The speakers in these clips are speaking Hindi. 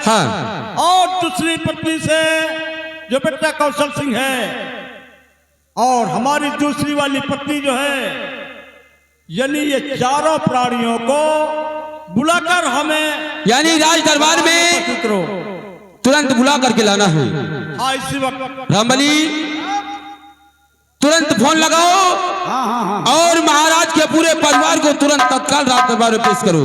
हाँ। और दूसरी पत्नी से जो बेटा कौशल सिंह है, और हमारी दूसरी वाली पत्नी जो है, यानी ये चारों प्राणियों को बुलाकर हमें यानी राज दरबार में तुरंत बुला करके लाना है। हाँ, इसी वक्त रामबली तुरंत फोन लगाओ। हाँ। और महाराज के पूरे परिवार को तुरंत तत्काल राज दरबार में पेश करो।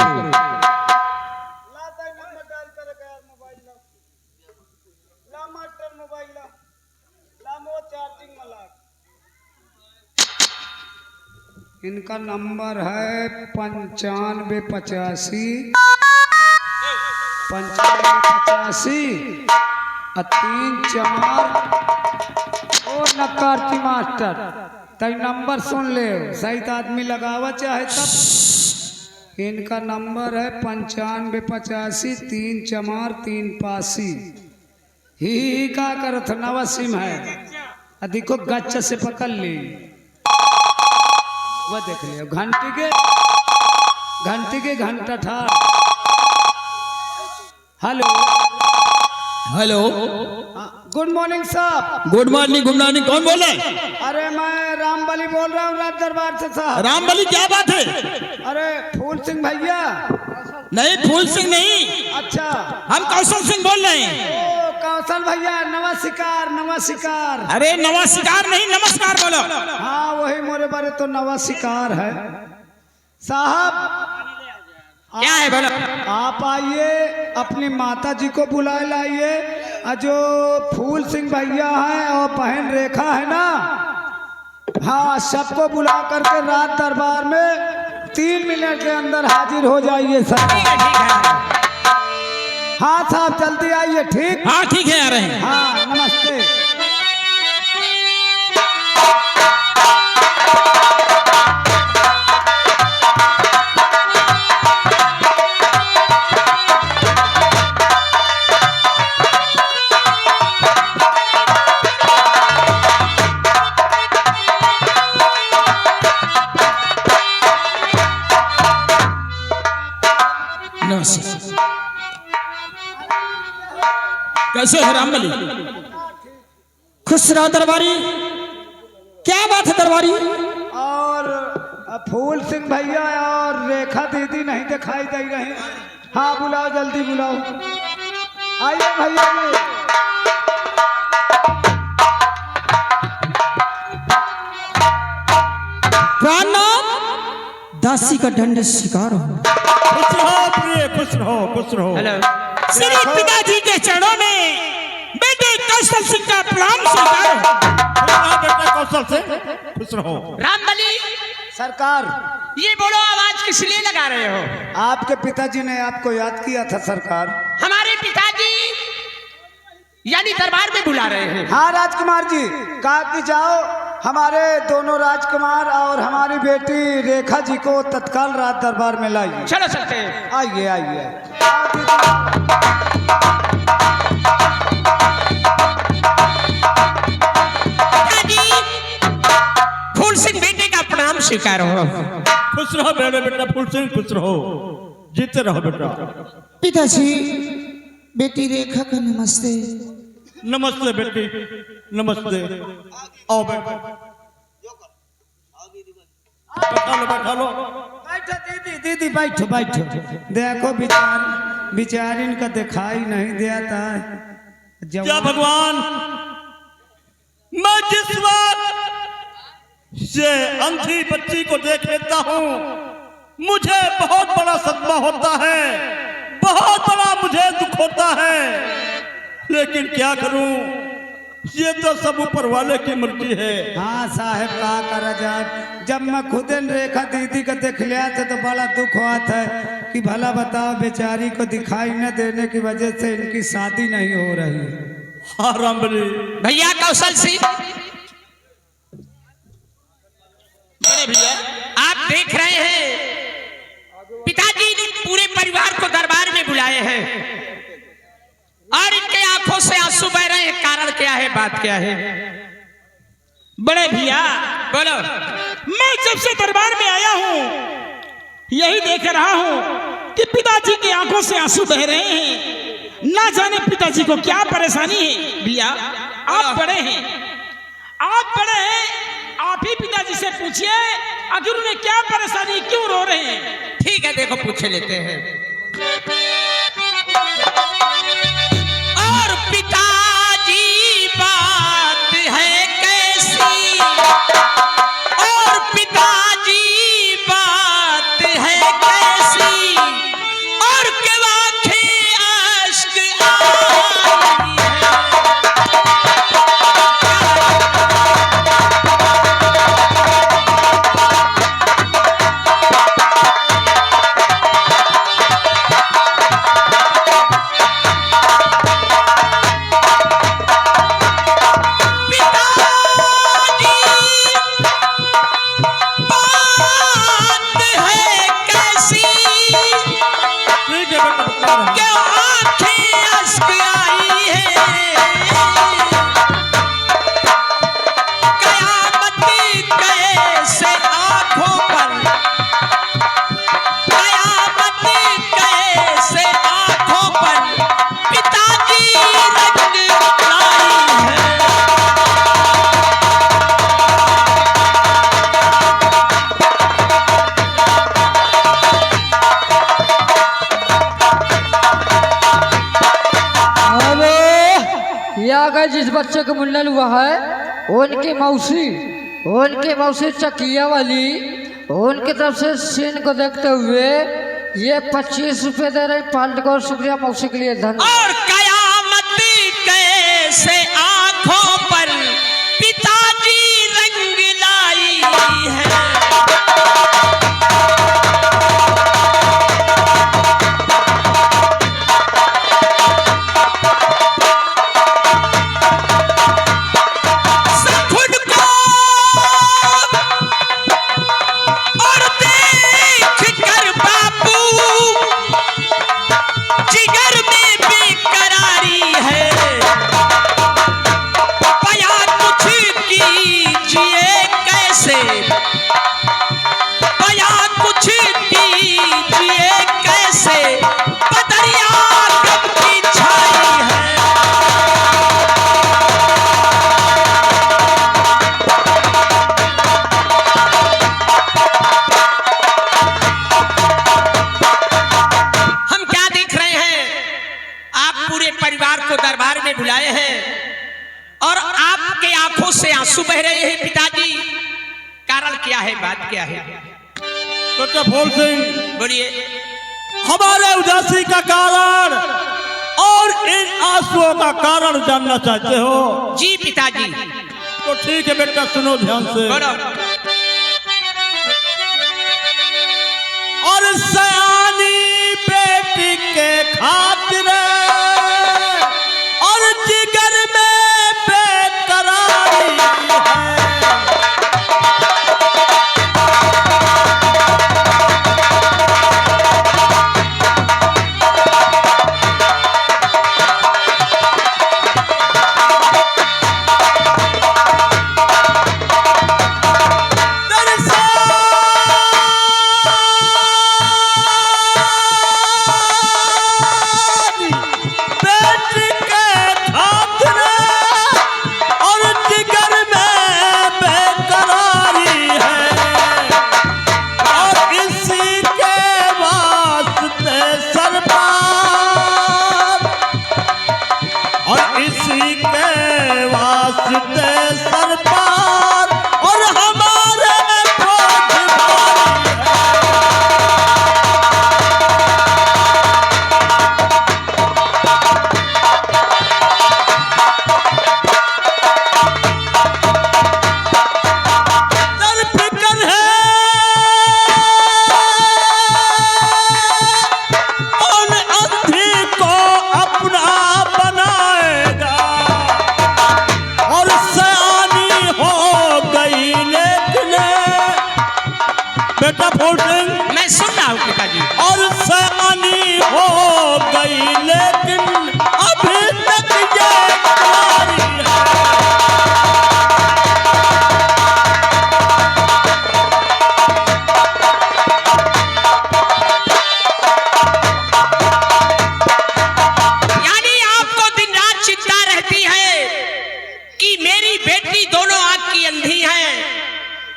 इनका नंबर है 9585 3 4 नकारती मास्टर तई नंबर सुन ले, सही आदमी लगावा चाहे तब। इनका नंबर है 9585 3 4 3 85। ही का करत नवा सिम है, देखो गच्छ से पकड़ ली, वो देख लियो घंटी के घंटा ठार। हेलो हेलो, गुड मॉर्निंग साहब। Good morning. कौन बोल रहे हैं? अरे मैं रामबली बोल रहा हूँ राज दरबार से साहब। रामबली, क्या बात है? अरे फूल सिंह भैया। नहीं, फूल सिंह नहीं, अच्छा, हम कौशल सिंह बोल रहे हैं। ओ कौशल भैया, नमस्कार। अरे नमस्कार नहीं, नमस्कार बोलो। हाँ वही मोरे बारे तो नमस्कार है साहब। क्या है बोलो? आप आइए, अपनी माता जी को बुलाए लाइए, जो फूल सिंह भैया हैं और बहन रेखा है ना, हाँ सबको बुला करके राज दरबार में 3 मिनट के अंदर हाजिर हो जाइए सर। ठीक है। हाँ साहब जल्दी आइए। ठीक, हाँ ठीक है, आ रहे हैं। हाँ नमस्ते। कैसे है रामबली? खुश रहो दरबारी। क्या बात है दरबारी? और फूल सिंह भैया और रेखा दीदी नहीं दिखाई दे रही। हाँ बुलाओ, जल्दी बुलाओ। आइए भैया जी। प्रणाम। दासी का दंड शिकार हो। खुश रहो प्रिय, खुश रहो। हेलो। श्री पिताजी के चरणों में बेटे कौशल सिंह का प्रणाम स्वीकार। बेटा कौशल सिंह, खुश रहो। रामबली सरकार, ये बोलो आवाज किस लिए लगा रहे हो? आपके पिताजी ने आपको याद किया था सरकार। हमारे पिताजी यानी दरबार में बुला रहे हैं। हाँ राजकुमार जी, कहा कि जाओ हमारे दोनों राजकुमार और हमारी बेटी रेखा जी को तत्काल राज दरबार में लाइए। चलो चलते हैं। आइए। फूल सिंह बेटे का प्रणाम स्वीकार हो। खुश रहो बेटा फूल सिंह, खुश रहो, जीते रहो बेटा। पिताजी, बेटी रेखा का नमस्ते। नमस्ते बेटी, नमस्ते। आओ बैठो, बैठा लो। दीदी बैठो। देखो विचार इनका दिखाई नहीं देता है। क्या भगवान, मैं जिस वक्त से अंधी बच्ची को देख लेता हूँ, मुझे बहुत बड़ा सदमा होता है, बहुत बड़ा मुझे दुख होता है, लेकिन क्या करूं, ये तो सब ऊपर वाले की मर्जी है। हाँ साहब, कहा करा जाए। जब मैं खुद रेखा दीदी को देख लिया था तो बड़ा दुख हुआ था कि भला बताओ, बेचारी को दिखाई न देने की वजह से इनकी शादी नहीं हो रही। हाँ रामबली। भैया कौशल सिंह, बड़े भैया, आप देख रहे हैं पिताजी ने पूरे परिवार को दरबार में बुलाए हैं और इनके आंखों से आंसू बह रहे हैं। कारण क्या है, बात क्या है? बड़े भैया बोलो। मैं जब से दरबार में आया हूँ यही देख रहा हूँ कि पिताजी की आंखों से आंसू बह रहे हैं। ना जाने पिताजी को क्या परेशानी है। भैया आप बड़े हैं, आप ही पिताजी से पूछिए आखिर उन्हें क्या परेशानी, क्यों रो रहे हैं। ठीक है, देखो पूछ लेते हैं। और पिताजी बात है कैसी, और पिताजी बात है कैसी, और के आंखें अश्क आई है। जिस बच्चे को मुंडन हुआ है उनकी मौसी चकिया वाली, उनकी तरफ से सीन को देखते हुए ये 25 रुपए दे रहे। पाल्ट को शुक्रिया मौसी के लिए धन्यवाद। और कयामत कैसे आंखों पर पिताजी रंग लाई है। दरबार में बुलाए हैं और आपके आंखों से आंसू बह रहे हैं पिताजी, कारण क्या है, बात क्या है? डॉक्टर फूल सिंह बोलिए। हमारे उदासी का कारण और इन आंसुओं का कारण जानना चाहते हो? जी पिताजी। तो ठीक है बेटा, सुनो ध्यान से। और सयानी बेटी के खातिर और जिगर में बेकरारी है।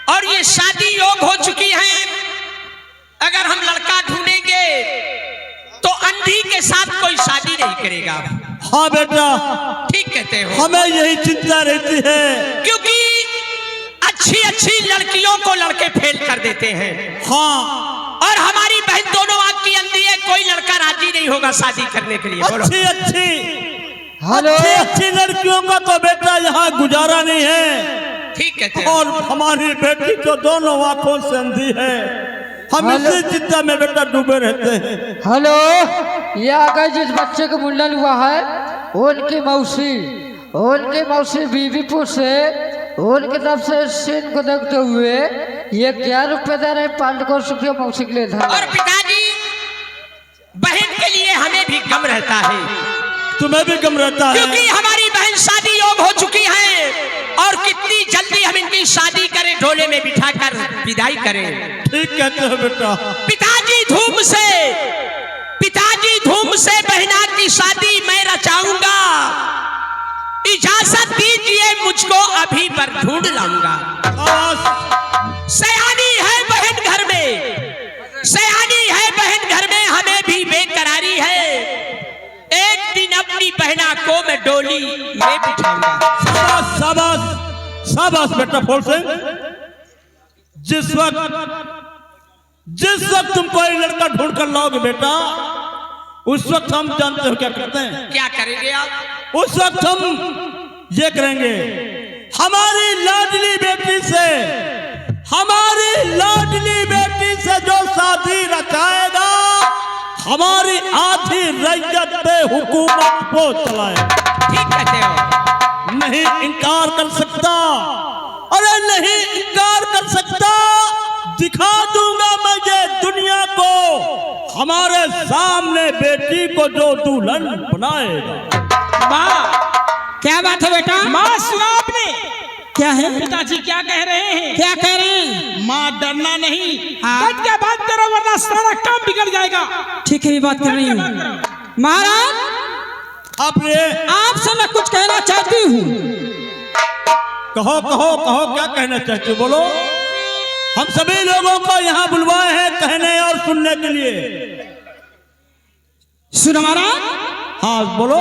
और ये शादी योग हो चुकी हैं। अगर हम लड़का ढूंढेंगे तो अंधी के साथ कोई शादी नहीं करेगा। हाँ बेटा, ठीक कहते हो। हमें यही चिंता रहती है, क्योंकि अच्छी अच्छी लड़कियों को लड़के फेल कर देते हैं। हाँ, और हमारी बहन दोनों आंख की अंधी है, कोई लड़का राजी नहीं होगा शादी करने के लिए। बोलो। अच्छी अच्छी हेलो अच्छी अच्छी लड़कियों का तो बेटा यहाँ गुजारा नहीं है। ठीक कहते हो। और हमारी बेटी तो दोनों आंखों से अंधी है, हम इसी चिंता में बेटा डूबे रहते हैं। हेलो, ये आ गए जिस बच्चे का मुंडन हुआ है, उनकी मौसी बीबीपुर से उनकी तरफ से सीन को देखते हुए ये 11 रुपए दे रहे 500 रुपये मौसी के लिए। और पिताजी, बहन के लिए हमें भी गम रहता है। तुम्हें भी गम रहता है, क्योंकि हमारी बहन शादी योग हो चुकी है और कितनी जल्दी हम इनकी शादी करें, ढोले में बिठाकर विदाई करें। ठीक कहते हो बेटा। पिताजी धूम से बहना की शादी मैं रचाऊंगा। इजाजत दीजिए मुझको, अभी पर ढूंढ लाऊंगा। सयानी है बहन घर में, हमें भी बेकरारी है। एक दिन अपनी बहना को मैं डोली में बिठाऊंगा। शाबाश शाबाश शाबाश बेटा फूल सिंह। जिस वक्त तुम कोई लड़का ढूंढ कर लाओगे बेटा, उस वक्त हम जानते हो क्या करते हैं। क्या करेंगे आप? उस वक्त हम ये करेंगे, हमारी लाडली बेटी से जो शादी रचाएगा, हमारी आधी रैयत पे हुकूमत को चलाएगा। ठीक कहते हो। नहीं इनकार कर सकता, अरे नहीं इनकार कर सकता। दिखा दूंगा मैं ये दुनिया को, हमारे सामने बेटी को जो दुल्हन बनाएगा। माँ, क्या बात है बेटा? माँ सुना आपने? क्या है? पिताजी क्या कह रहे हैं? क्या कह रहे हैं? माँ डरना नहीं, हाँ। डट के बात करो वरना सारा काम बिगड़ जाएगा। ठीक है, बात कर रही डट के हूँ। बात करो। महाराज, आपसे मैं कुछ कहना चाहती हूँ। कहो कहो कहो, क्या कहना चाहते हो बोलो। हम सभी लोगों को यहाँ बुलवाए हैं कहने और सुनने के लिए। सुनो महाराज। हाँ बोलो।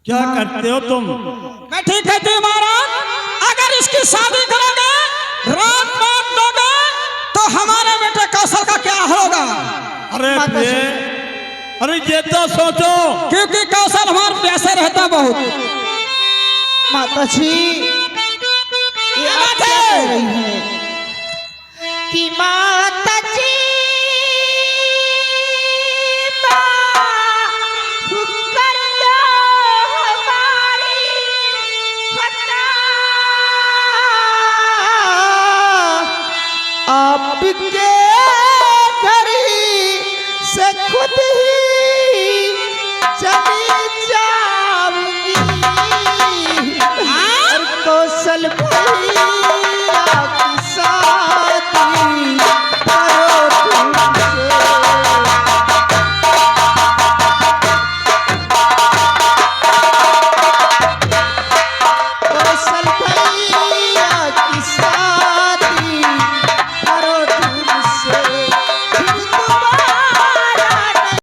क्या करते हो तुम? मैं ठीक कहती हूँ महाराज। अगर इसकी शादी करोगे, रात बात दोगे, तो हमारे बेटे कौशल का क्या होगा? अरे ये तो सोचो, क्योंकि कौशल हमारे प्यासे रहता बहुत। माता जी ये आप क्या कह रही हैं कि माता जी कर दो हमारी खता, आपके घर ही से खुद ही